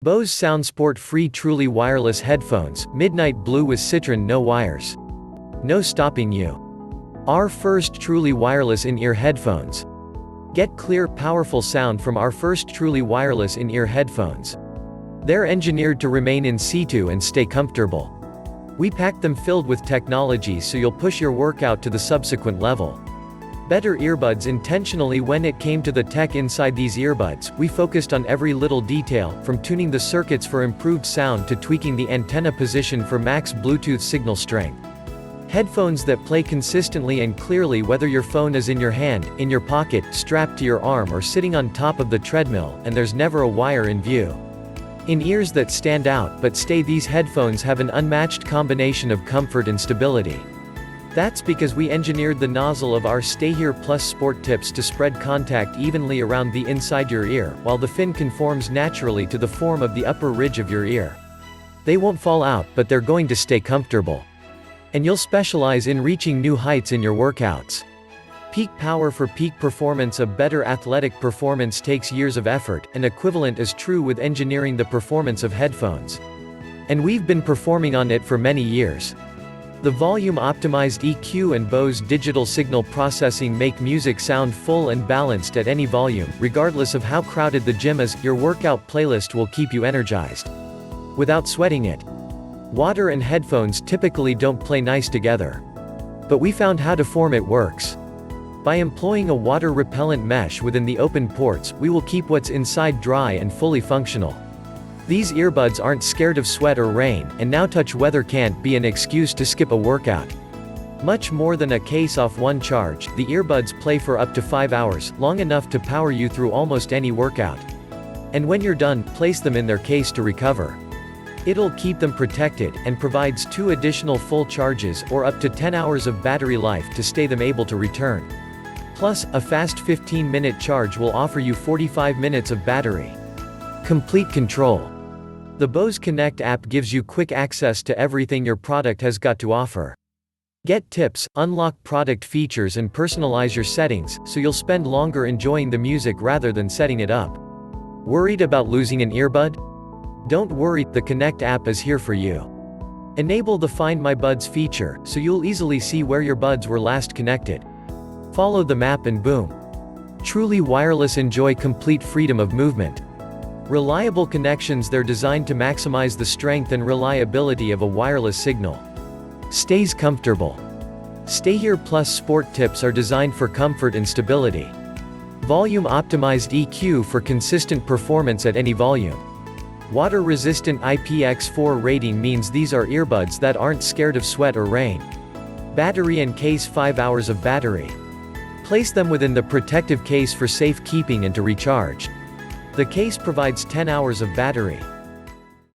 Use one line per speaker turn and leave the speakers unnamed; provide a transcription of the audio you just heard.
Bose SoundSport free truly wireless headphones, midnight blue with citron, no wires. No stopping you. Our first truly wireless in-ear headphones. Get clear, powerful sound from our first truly wireless in-ear headphones. They're engineered to remain in situ and stay comfortable. We packed them filled with technology so you'll push your workout to the subsequent level. Better earbuds intentionally. When it came to the tech inside these earbuds, we focused on every little detail, from tuning the circuits for improved sound to tweaking the antenna position for max Bluetooth signal strength. Headphones that play consistently and clearly whether your phone is in your hand, in your pocket, strapped to your arm, or sitting on top of the treadmill, and there's never a wire in view. In ears that stand out but stay, these headphones have an unmatched combination of comfort and stability. That's because we engineered the nozzle of our Stay Here Plus Sport tips to spread contact evenly around the inside your ear, while the fin conforms naturally to the form of the upper ridge of your ear. They won't fall out, but they're going to stay comfortable. And you'll specialize in reaching new heights in your workouts. Peak power for peak performance. A better athletic performance takes years of effort, and equivalent is true with engineering the performance of headphones. And we've been performing on it for many years. The volume-optimized EQ and Bose digital signal processing make music sound full and balanced at any volume, regardless of how crowded the gym is. Your workout playlist will keep you energized without sweating it. Water and headphones typically don't play nice together. But we found how to form it works. By employing a water repellent mesh within the open ports, we will keep what's inside dry and fully functional. These earbuds aren't scared of sweat or rain, and now touch weather can't be an excuse to skip a workout. Much more than a case off one charge, the earbuds play for up to 5 hours, long enough to power you through almost any workout. And when you're done, place them in their case to recover. It'll keep them protected, and provides 2 additional full charges, or up to 10 hours of battery life to stay them able to return. Plus, a fast 15-minute charge will offer you 45 minutes of battery. Complete control. The Bose Connect app gives you quick access to everything your product has got to offer. Get tips, unlock product features, and personalize your settings, so you'll spend longer enjoying the music rather than setting it up. Worried about losing an earbud? Don't worry, the Connect app is here for you. Enable the Find My Buds feature, so you'll easily see where your buds were last connected. Follow the map and boom. Truly wireless. Enjoy complete freedom of movement. Reliable connections. They're designed to maximize the strength and reliability of a wireless signal. Stays comfortable. Stay Here Plus Sport tips are designed for comfort and stability. Volume optimized EQ for consistent performance at any volume. Water resistant IPX4 rating means these are earbuds that aren't scared of sweat or rain. Battery and case. 5 hours of battery. Place them within the protective case for safe keeping and to recharge. The case provides 10 hours of battery.